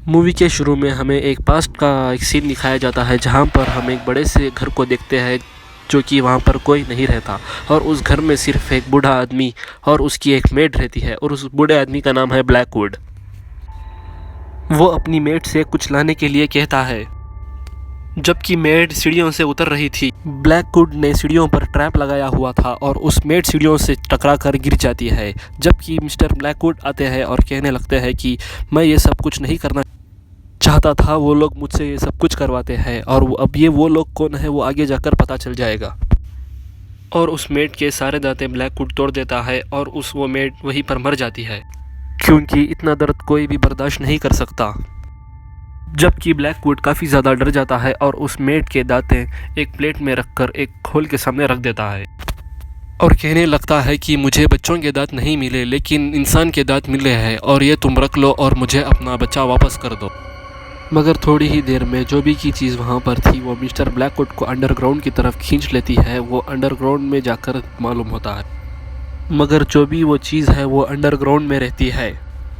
Movie के शुरू में हमें एक पास्ट का एक सीन दिखाया जाता है जहाँ पर हम एक बड़े से घर को देखते हैं जो कि वहाँ पर कोई नहीं रहता और उस घर में सिर्फ एक बूढ़ा आदमी और उसकी एक मेड रहती है और उस बूढ़े आदमी का नाम है ब्लैकवुड। वो अपनी मेड से कुछ लाने के लिए कहता है। जबकि मेड सीढ़ियों से उतर रही थी, ब्लैकवुड ने सीढ़ियों पर ट्रैप लगाया हुआ था और उस मेड सीढ़ियों से टकरा कर गिर जाती है। जबकि मिस्टर ब्लैकवुड आते हैं और कहने लगते हैं कि मैं ये सब कुछ नहीं करना चाहता था, वो लोग मुझसे ये सब कुछ करवाते हैं और अब ये वो लोग कौन है वो आगे जाकर पता चल जाएगा। और उस मेड के सारे दांतें ब्लैकवुड तोड़ देता है और वो मेड वहीं पर मर जाती है क्योंकि इतना दर्द कोई भी बर्दाश्त नहीं कर सकता। जबकि ब्लैकवुड काफ़ी ज़्यादा डर जाता है और उस मेड के दांतें एक प्लेट में रखकर एक खोल के सामने रख देता है और कहने लगता है कि मुझे बच्चों के दांत नहीं मिले लेकिन इंसान के दांत मिले हैं और ये तुम रख लो और मुझे अपना बच्चा वापस कर दो। मगर थोड़ी ही देर में जो भी की चीज़ वहाँ पर थी वो मिस्टर ब्लैकवुड को अंडरग्राउंड की तरफ खींच लेती है। वो अंडरग्राउंड में जाकर मालूम होता है, मगर जो भी वो चीज़ है वो अंडरग्राउंड में रहती है।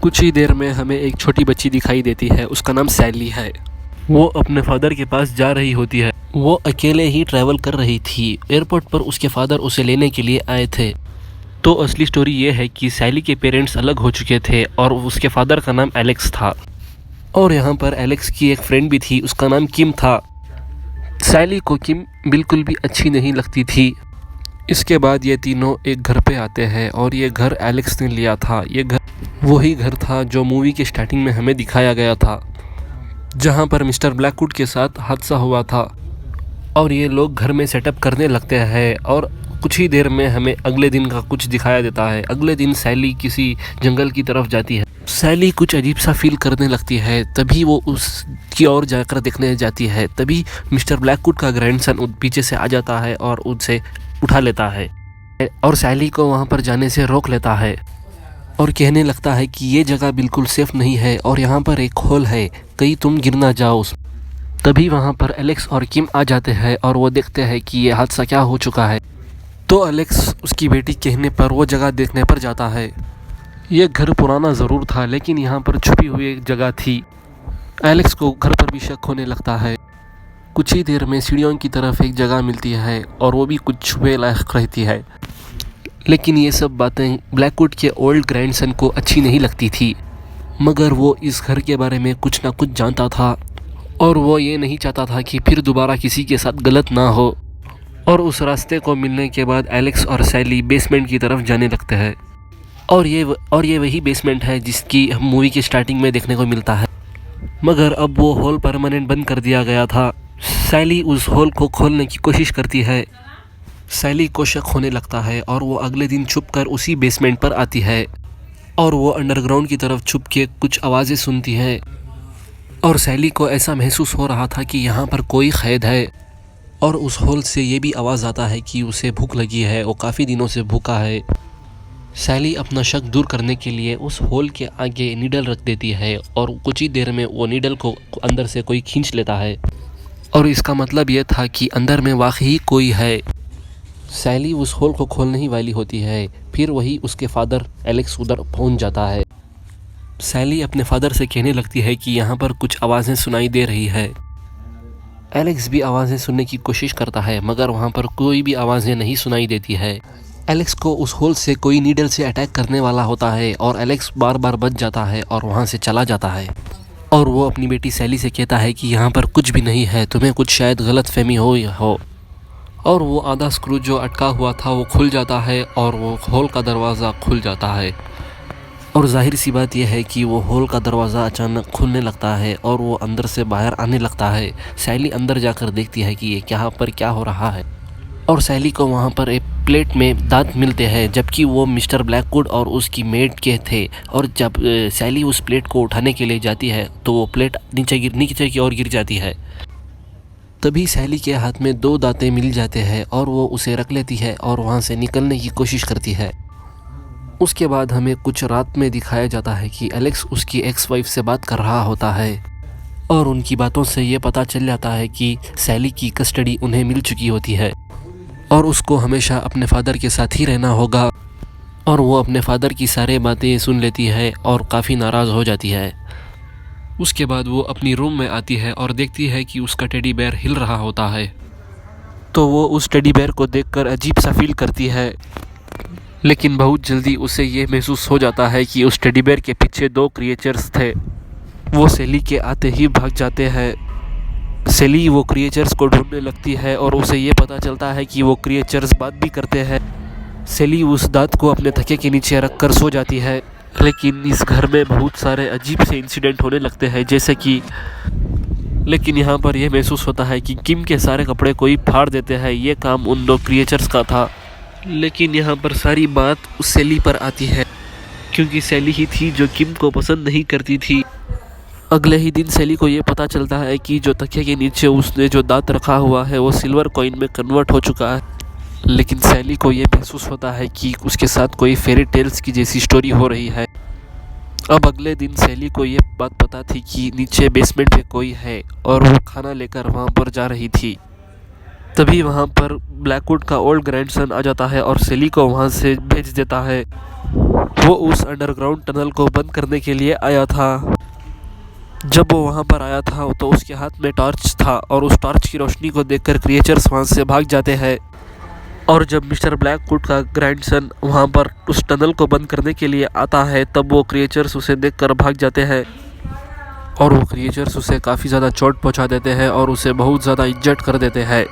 कुछ ही देर में हमें एक छोटी बच्ची दिखाई देती है, उसका नाम सैली है। वो अपने फादर के पास जा रही होती है। वो अकेले ही ट्रैवल कर रही थी। एयरपोर्ट पर उसके फादर उसे लेने के लिए आए थे। तो असली स्टोरी ये है कि सैली के पेरेंट्स अलग हो चुके थे और उसके फादर का नाम एलेक्स था और यहाँ पर एलेक्स की एक फ्रेंड भी थी, उसका नाम किम था। सैली को किम बिल्कुल भी अच्छी नहीं लगती थी। इसके बाद ये तीनों एक घर पे आते हैं और ये घर एलेक्स ने लिया था। ये घर वही घर था जो मूवी के स्टार्टिंग में हमें दिखाया गया था, जहाँ पर मिस्टर ब्लैकवुड के साथ हादसा हुआ था। और ये लोग घर में सेटअप करने लगते हैं और कुछ ही देर में हमें अगले दिन का कुछ दिखाया देता है। अगले दिन सैली किसी जंगल की तरफ जाती है। सैली कुछ अजीब सा फील करने लगती है, तभी वो उसकी ओर जाकर देखने जाती है। तभी मिस्टर ब्लैकवुड का ग्रैंडसन पीछे से आ जाता है और उसे उठा लेता है और सैली को वहाँ पर जाने से रोक लेता है और कहने लगता है कि ये जगह बिल्कुल सेफ नहीं है और यहाँ पर एक होल है, कहीं तुम गिर ना जाओ। तभी वहाँ पर एलेक्स और किम आ जाते हैं और वो देखते हैं कि ये हादसा क्या हो चुका है। तो एलेक्स उसकी बेटी कहने पर वो जगह देखने पर जाता है। ये घर पुराना ज़रूर था लेकिन यहाँ पर छुपी हुई एक जगह थी। एलेक्स को घर पर भी शक होने लगता है। कुछ ही देर में सीढ़ियों की तरफ एक जगह मिलती है और वो भी कुछ छुपे लायक रहती है। लेकिन ये सब बातें ब्लैकवुड के ओल्ड ग्रैंडसन को अच्छी नहीं लगती थी, मगर वो इस घर के बारे में कुछ ना कुछ जानता था और वो ये नहीं चाहता था कि फिर दोबारा किसी के साथ गलत ना हो। और उस रास्ते को मिलने के बाद एलेक्स और सैली बेसमेंट की तरफ जाने लगते हैं और ये वही बेसमेंट है जिसकी हम मूवी के स्टार्टिंग में देखने को मिलता है, मगर अब वो होल परमानेंट बंद कर दिया गया था। सैली उस होल को खोलने की कोशिश करती है। सैली को शक होने लगता है और वो अगले दिन छुपकर उसी बेसमेंट पर आती है और वो अंडरग्राउंड की तरफ छुप के कुछ आवाज़ें सुनती है और सैली को ऐसा महसूस हो रहा था कि यहाँ पर कोई कैद है। और उस होल से ये भी आवाज़ आता है कि उसे भूख लगी है, वो काफ़ी दिनों से भूखा है। सैली अपना शक दूर करने के लिए उस होल के आगे नीडल रख देती है और कुछ ही देर में वो नीडल को अंदर से कोई खींच लेता है और इसका मतलब ये था कि अंदर में वाकई कोई है। सैली उस होल को खोलने ही वाली होती है, फिर वही उसके फादर एलेक्स उधर पहुंच जाता है। सैली अपने फादर से कहने लगती है कि यहाँ पर कुछ आवाज़ें सुनाई दे रही है। एलेक्स भी आवाज़ें सुनने की कोशिश करता है मगर वहाँ पर कोई भी आवाज़ें नहीं सुनाई देती है। एलेक्स को उस होल से कोई नीडल से अटैक करने वाला होता है और एलेक्स बार बार बच जाता है और वहाँ से चला जाता है। और वो अपनी बेटी सैली से कहता है कि यहाँ पर कुछ भी नहीं है, तुम्हें कुछ शायद गलत फहमी हो। और वो आधा स्क्रू जो अटका हुआ था वो खुल जाता है और वो होल का दरवाज़ा खुल जाता है। और जाहिर सी बात यह है कि वो होल का दरवाज़ा अचानक खुलने लगता है और वो अंदर से बाहर आने लगता है। सैली अंदर जाकर देखती है कि ये यहाँ पर क्या हो रहा है और सैली को वहाँ पर एक प्लेट में दांत मिलते हैं, जबकि वो मिस्टर ब्लैकवुड और उसकी मेड के थे। और जब सैली उस प्लेट को उठाने के लिए जाती है तो वो प्लेट नीचे की ओर गिर जाती है। तभी सैली के हाथ में 2 दांतें मिल जाते हैं और वो उसे रख लेती है और वहाँ से निकलने की कोशिश करती है। उसके बाद हमें कुछ रात में दिखाया जाता है कि एलेक्स उसकी एक्स वाइफ से बात कर रहा होता है और उनकी बातों से ये पता चल जाता है कि सैली की कस्टडी उन्हें मिल चुकी होती है और उसको हमेशा अपने फादर के साथ ही रहना होगा। और वो अपने फादर की सारी बातें सुन लेती है और काफ़ी नाराज़ हो जाती है। उसके बाद वो अपनी रूम में आती है और देखती है कि उसका टेडी बेयर हिल रहा होता है। तो वो उस टेडी बेयर को देखकर अजीब सा फील करती है, लेकिन बहुत जल्दी उसे ये महसूस हो जाता है कि उस टेडी बेयर के पीछे दो क्रिएचर्स थे। वो सैली के आते ही भाग जाते हैं। सैली वो क्रिएचर्स को ढूंढने लगती है और उसे ये पता चलता है कि वो क्रिएचर्स बात भी करते हैं। सैली उस दांत को अपने तकिए के नीचे रखकर सो जाती है, लेकिन इस घर में बहुत सारे अजीब से इंसिडेंट होने लगते हैं, जैसे कि लेकिन यहाँ पर यह महसूस होता है कि किम के सारे कपड़े कोई फाड़ देते हैं। ये काम उन दो क्रिएचर्स का था। लेकिन यहाँ पर सारी बात उस सैली पर आती है, क्योंकि सैली ही थी जो किम को पसंद नहीं करती थी। अगले ही दिन सैली को ये पता चलता है कि जो तकिए के नीचे उसने जो दांत रखा हुआ है वो सिल्वर कॉइन में कन्वर्ट हो चुका है। लेकिन सैली को ये महसूस होता है कि उसके साथ कोई फेरी टेल्स की जैसी स्टोरी हो रही है। अब अगले दिन सैली को ये बात पता थी कि नीचे बेसमेंट में कोई है और वो खाना लेकर वहाँ पर जा रही थी। तभी वहाँ पर ब्लैकवुड का ओल्ड ग्रैंडसन आ जाता है और सैली को वहाँ से भेज देता है। वो उस अंडरग्राउंड टनल को बंद करने के लिए आया था। जब वो वहाँ पर आया था तो उसके हाथ में टॉर्च था और उस टॉर्च की रोशनी को देखकर क्रिएचर्स वहाँ से भाग जाते हैं। और जब मिस्टर ब्लैकवुड का ग्रैंडसन वहाँ पर उस टनल को बंद करने के लिए आता है तब वो क्रिएचर्स उसे देखकर भाग जाते हैं और वो क्रिएचर्स उसे काफ़ी ज़्यादा चोट पहुँचा देते हैं और उसे बहुत ज़्यादा इंजर्ड कर देते हैं।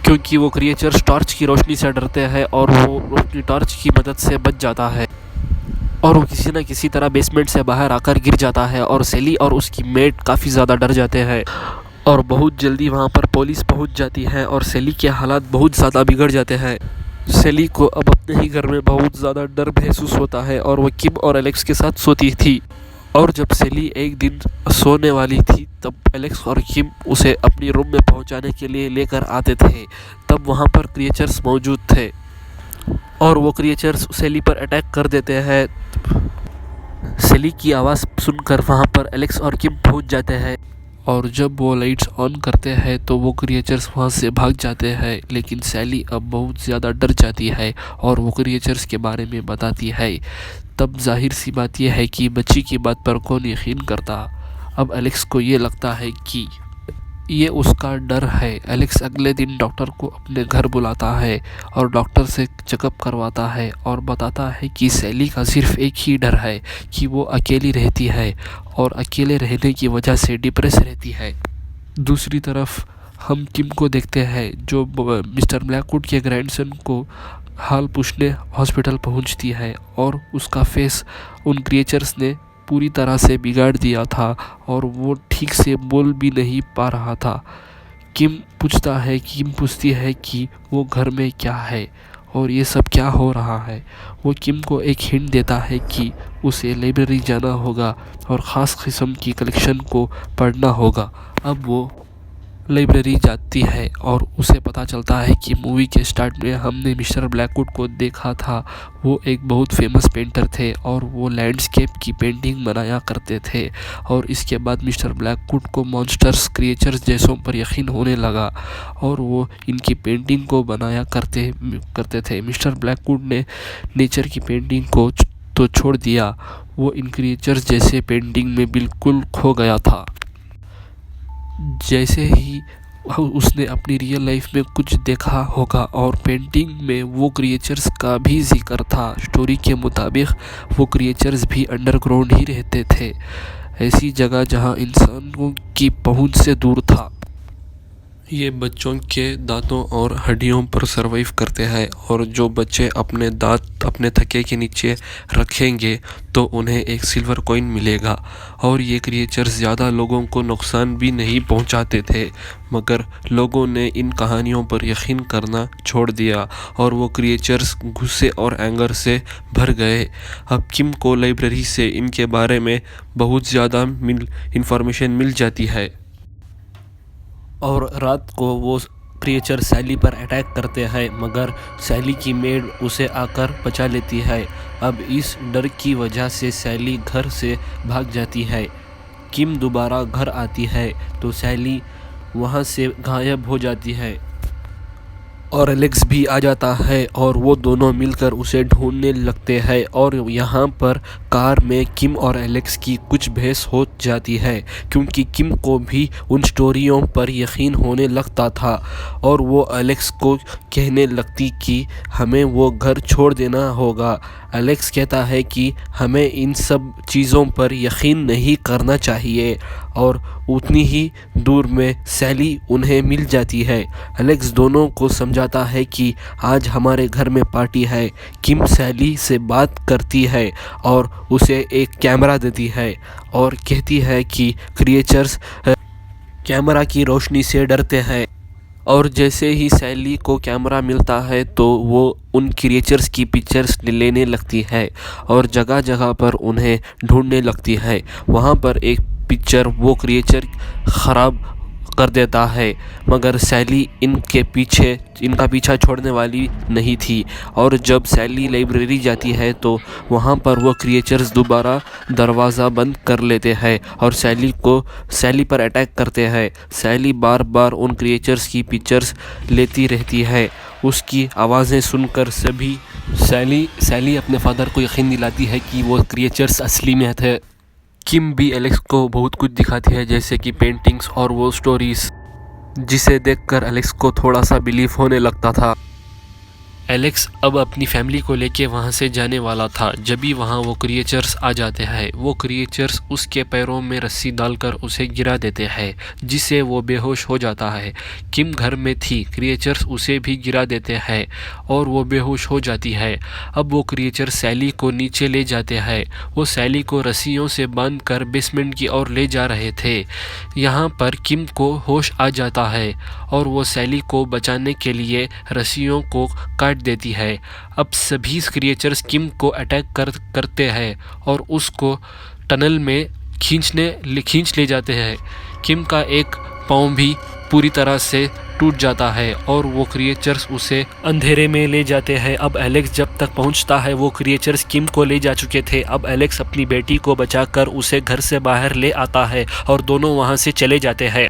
क्योंकि वो क्रिएचर्स टॉर्च की रोशनी से डरते हैं और वो अपनी टॉर्च की मदद से बच जाता है और वो किसी न किसी तरह बेसमेंट से बाहर आकर गिर जाता है और सैली और उसकी मेट काफ़ी ज़्यादा डर जाते हैं। और बहुत जल्दी वहाँ पर पुलिस पहुँच जाती है और सैली के हालात बहुत ज़्यादा बिगड़ जाते हैं। सैली को अब अपने ही घर में बहुत ज़्यादा डर महसूस होता है और वो किम और एलेक्स के साथ सोती थी। और जब सैली एक दिन सोने वाली थी तब एलेक्स और किम उसे अपनी रूम में पहुंचाने के लिए लेकर आते थे। तब वहां पर क्रिएचर्स मौजूद थे और वो क्रिएचर्स सैली पर अटैक कर देते हैं। सैली की आवाज़ सुनकर वहां पर एलेक्स और किम पहुंच जाते हैं और जब वो लाइट्स ऑन करते हैं तो वो क्रिएचर्स वहाँ से भाग जाते हैं। लेकिन सैली अब बहुत ज़्यादा डर जाती है और वो क्रिएचर्स के बारे में बताती है। तब जाहिर सी बात यह है कि बच्ची की बात पर कौन यकीन करता। अब एलेक्स को ये लगता है कि ये उसका डर है। एलेक्स अगले दिन डॉक्टर को अपने घर बुलाता है और डॉक्टर से चेकअप करवाता है और बताता है कि सैली का सिर्फ एक ही डर है कि वो अकेली रहती है और अकेले रहने की वजह से डिप्रेस रहती है। दूसरी तरफ हम किम को देखते हैं जो मिस्टर ब्लैकवुड के ग्रैंडसन को हाल पूछने हॉस्पिटल पहुंचती है और उसका फेस उन क्रिएचर्स ने पूरी तरह से बिगाड़ दिया था और वो ठीक से बोल भी नहीं पा रहा था। किम पूछती है कि वो घर में क्या है और ये सब क्या हो रहा है। वो किम को एक हिंट देता है कि उसे लाइब्रेरी जाना होगा और ख़ास किस्म की कलेक्शन को पढ़ना होगा। अब वो लाइब्रेरी जाती है और उसे पता चलता है कि मूवी के स्टार्ट में हमने मिस्टर ब्लैकवुड को देखा था। वो एक बहुत फेमस पेंटर थे और वो लैंडस्केप की पेंटिंग बनाया करते थे और इसके बाद मिस्टर ब्लैकवुड को मॉन्स्टर्स क्रिएचर्स जैसों पर यकीन होने लगा और वो इनकी पेंटिंग को बनाया करते थे। मिस्टर ब्लैकवुड ने नेचर की पेंटिंग को तो छोड़ दिया, वो इन क्रिएचर्स जैसे पेंटिंग में बिल्कुल खो गया था। जैसे ही उसने अपनी रियल लाइफ में कुछ देखा होगा और पेंटिंग में वो क्रिएचर्स का भी जिक्र था। स्टोरी के मुताबिक वो क्रिएचर्स भी अंडरग्राउंड ही रहते थे, ऐसी जगह जहां इंसानों की पहुंच से दूर था। ये बच्चों के दांतों और हड्डियों पर सरवाइव करते हैं और जो बच्चे अपने दांत अपने थके के नीचे रखेंगे तो उन्हें एक सिल्वर कॉइन मिलेगा। और ये क्रिएचर्स ज़्यादा लोगों को नुकसान भी नहीं पहुंचाते थे, मगर लोगों ने इन कहानियों पर यकीन करना छोड़ दिया और वो क्रिएचर्स गुस्से और एंगर से भर गए। अब किम को लाइब्रेरी से इनके बारे में बहुत ज़्यादा इंफॉर्मेशन मिल जाती है और रात को वो क्रिएचर सैली पर अटैक करते हैं, मगर सैली की मेड उसे आकर बचा लेती है। अब इस डर की वजह से सैली घर से भाग जाती है। किम दोबारा घर आती है तो सैली वहाँ से गायब हो जाती है। और एलेक्स भी आ जाता है और वो दोनों मिलकर उसे ढूंढने लगते हैं। और यहाँ पर कार में किम और एलेक्स की कुछ बहस हो जाती है, क्योंकि किम को भी उन स्टोरियों पर यकीन होने लगता था और वो एलेक्स को कहने लगती कि हमें वो घर छोड़ देना होगा। एलेक्स कहता है कि हमें इन सब चीज़ों पर यकीन नहीं करना चाहिए और उतनी ही दूर में सैली उन्हें मिल जाती है। एलेक्स दोनों को समझाता है कि आज हमारे घर में पार्टी है। किम सैली से बात करती है और उसे एक कैमरा देती है और कहती है कि क्रिएचर्स कैमरा की रोशनी से डरते हैं। और जैसे ही सैली को कैमरा मिलता है तो वो उन क्रिएचर्स की पिक्चर्स लेने लगती है और जगह जगह पर उन्हें ढूंढने लगती है। वहाँ पर एक पिक्चर वो क्रिएचर ख़राब कर देता है, मगर सैली इनका पीछा छोड़ने वाली नहीं थी। और जब सैली लाइब्रेरी जाती है तो वहाँ पर वो क्रिएचर्स दोबारा दरवाज़ा बंद कर लेते हैं और सैली पर अटैक करते हैं। सैली बार बार उन क्रिएचर्स की पिक्चर्स लेती रहती है। उसकी आवाज़ें सुनकर सभी सैली अपने फादर को यकीन दिलाती है कि वो क्रिएचर्स असली में थे। किम भी एलेक्स को बहुत कुछ दिखाती है, जैसे कि पेंटिंग्स और वो स्टोरीज, जिसे देखकर एलेक्स को थोड़ा सा बिलीव होने लगता था। एलेक्स अब अपनी फैमिली को लेके वहाँ से जाने वाला था, जब भी वहाँ वो क्रिएचर्स आ जाते हैं। वो क्रिएचर्स उसके पैरों में रस्सी डालकर उसे गिरा देते हैं, जिससे वो बेहोश हो जाता है। किम घर में थी, क्रिएचर्स उसे भी गिरा देते हैं और वो बेहोश हो जाती है। अब वो क्रिएचर सैली को नीचे ले जाते हैं। वो सैली को रस्सियों से बांध कर बेसमेंट की ओर ले जा रहे थे। यहाँ पर किम को होश आ जाता है और वो सैली को बचाने के लिए रस्सियों को काट देती है। अब सभी क्रिएचर्स किम को अटैक करते हैं और उसको टनल में खींच ले जाते हैं। किम का एक पाँव भी पूरी तरह से टूट जाता है और वो क्रिएचर्स उसे अंधेरे में ले जाते हैं। अब एलेक्स जब तक पहुंचता है, वो क्रिएचर्स किम को ले जा चुके थे। अब एलेक्स अपनी बेटी को बचाकर उसे घर से बाहर ले आता है और दोनों वहां से चले जाते हैं।